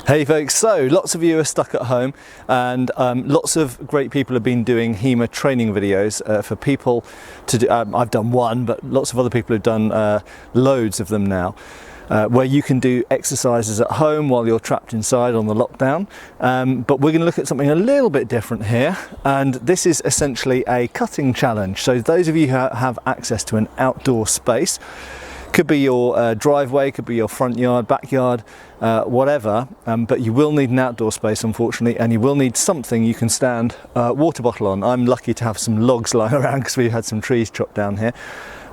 Hey folks, so lots of you are stuck at home and lots of great people have been doing HEMA training videos for people to do. I've done one, but lots of other people have done loads of them now, where you can do exercises at home while you're trapped inside on the lockdown. But we're going to look at something a little bit different here, and this is essentially a cutting challenge. So those of you who have access to an outdoor space, could be your driveway, could be your front yard, backyard, whatever, but you will need an outdoor space unfortunately, and you will need something you can stand a water bottle on. I'm lucky to have some logs lying around because we've had some trees chopped down here,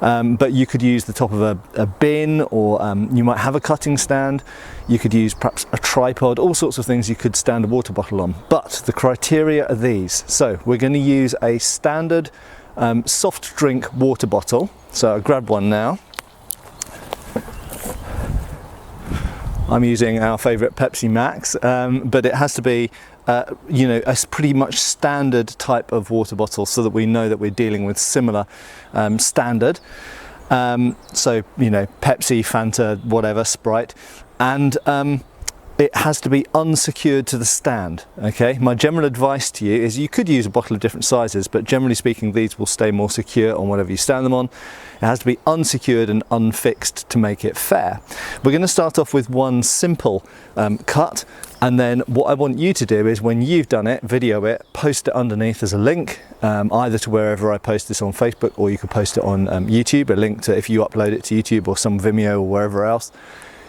but you could use the top of a bin, or you might have a cutting stand, you could use perhaps a tripod, all sorts of things you could stand a water bottle on. But the criteria are these. So we're going to use a standard soft drink water bottle. So I'll grab one now. I'm using our favourite Pepsi Max, but it has to be, you know, a pretty much standard type of water bottle so that we know that we're dealing with similar standard. So, you know, Pepsi, Fanta, whatever, Sprite, and it has to be unsecured to the stand, okay? My general advice to you is you could use a bottle of different sizes, but generally speaking, these will stay more secure on whatever you stand them on. It has to be unsecured and unfixed to make it fair. We're going to start off with one simple cut, and then what I want you to do is when you've done it, video it, post it underneath as a link, either to wherever I post this on Facebook, or you could post it on YouTube, a link to if you upload it to YouTube or some Vimeo or wherever else.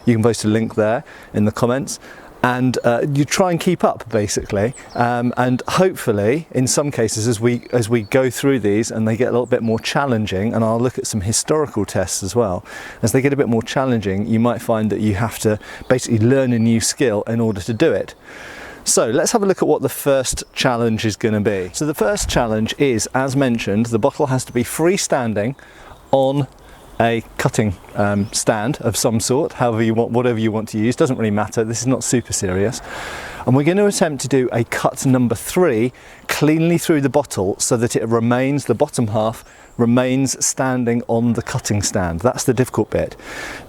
You can post a link there in the comments, and you try and keep up basically, and hopefully in some cases as we go through these and they get a little bit more challenging, and I'll look at some historical tests as well, as they get a bit more challenging you might find that you have to basically learn a new skill in order to do it. So let's have a look at what the first challenge is going to be. So the first challenge is, as mentioned, the bottle has to be freestanding on a cutting stand of some sort, however you want, whatever you want to use, doesn't really matter. This is not super serious. And we're going to attempt to do a cut number 3 cleanly through the bottle so that it remains, the bottom half remains standing on the cutting stand. That's the difficult bit.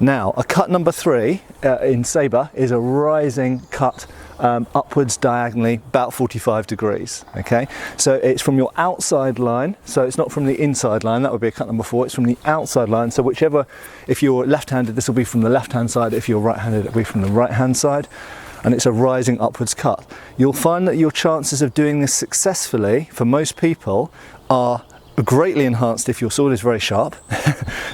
Now, a cut number 3 in Sabre is a rising cut upwards diagonally about 45 degrees, okay? So it's from your outside line, so it's not from the inside line, that would be a cut number 4, it's from the outside line, so whichever, if you're left-handed this will be from the left-hand side, if you're right-handed it will be from the right-hand side, and it's a rising upwards cut. You'll find that your chances of doing this successfully, for most people, are greatly enhanced if your sword is very sharp.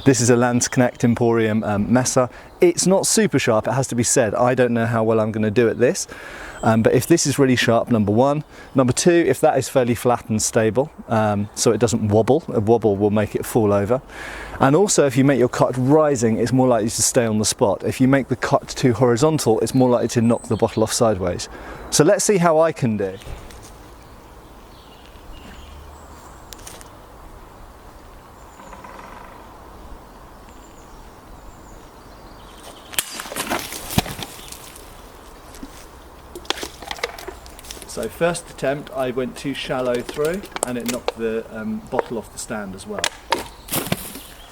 This is a Landsknecht Emporium Messer. It's not super sharp, it has to be said. I don't know how well I'm going to do at this, but if this is really sharp, number 1. Number 2, if that is fairly flat and stable, so it doesn't wobble. A wobble will make it fall over. And also, if you make your cut rising, it's more likely to stay on the spot. If you make the cut too horizontal, it's more likely to knock the bottle off sideways. So let's see how I can do. So first attempt I went too shallow through and it knocked the bottle off the stand as well.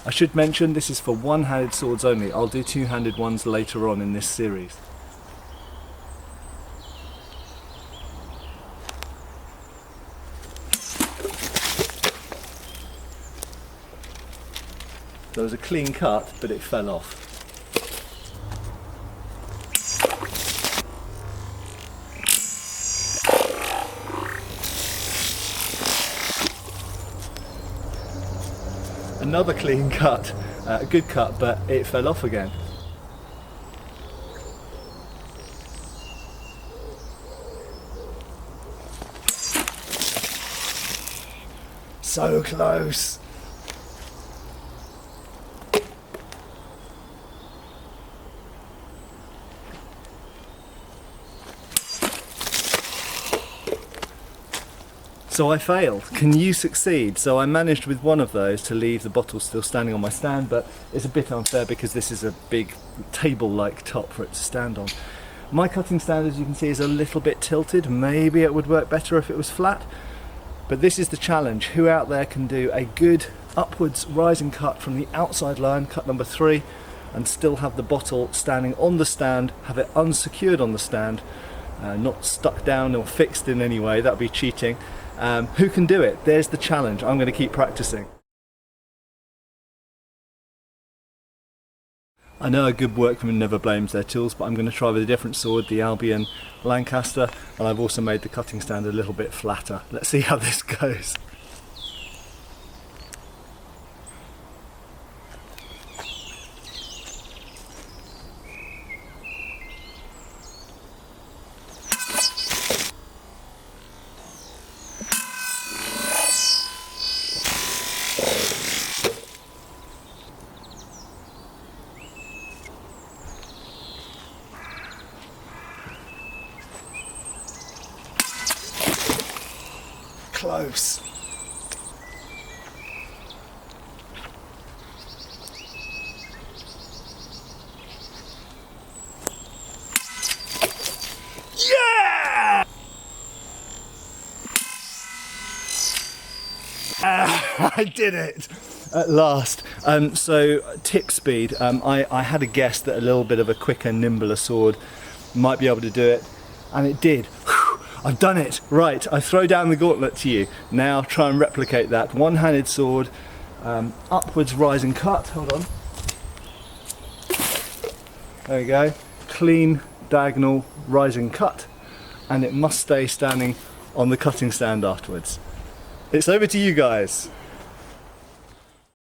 I should mention this is for one-handed swords only. I'll do two-handed ones later on in this series. There was a clean cut, but it fell off. Another clean cut, a good cut, but it fell off again. So close. So I failed. Can you succeed? So I managed with one of those to leave the bottle still standing on my stand, but it's a bit unfair because this is a big table-like top for it to stand on. My cutting stand, as you can see, is a little bit tilted. Maybe it would work better if it was flat, but this is the challenge. Who out there can do a good upwards rising cut from the outside line, cut number 3, and still have the bottle standing on the stand, have it unsecured on the stand, not stuck down or fixed in any way. That would be cheating. Who can do it? There's the challenge. I'm going to keep practicing. I know a good workman never blames their tools, but I'm going to try with a different sword, the Albion Lancaster, and I've also made the cutting stand a little bit flatter. Let's see how this goes. Close. Yeah! I did it at last. So tip speed. I had a guess that a little bit of a quicker, nimbler sword might be able to do it, and it did. I've done it! Right, I throw down the gauntlet to you. Now try and replicate that. One-handed sword, upwards rising cut, hold on. There we go. Clean, diagonal, rising cut. And it must stay standing on the cutting stand afterwards. It's over to you guys.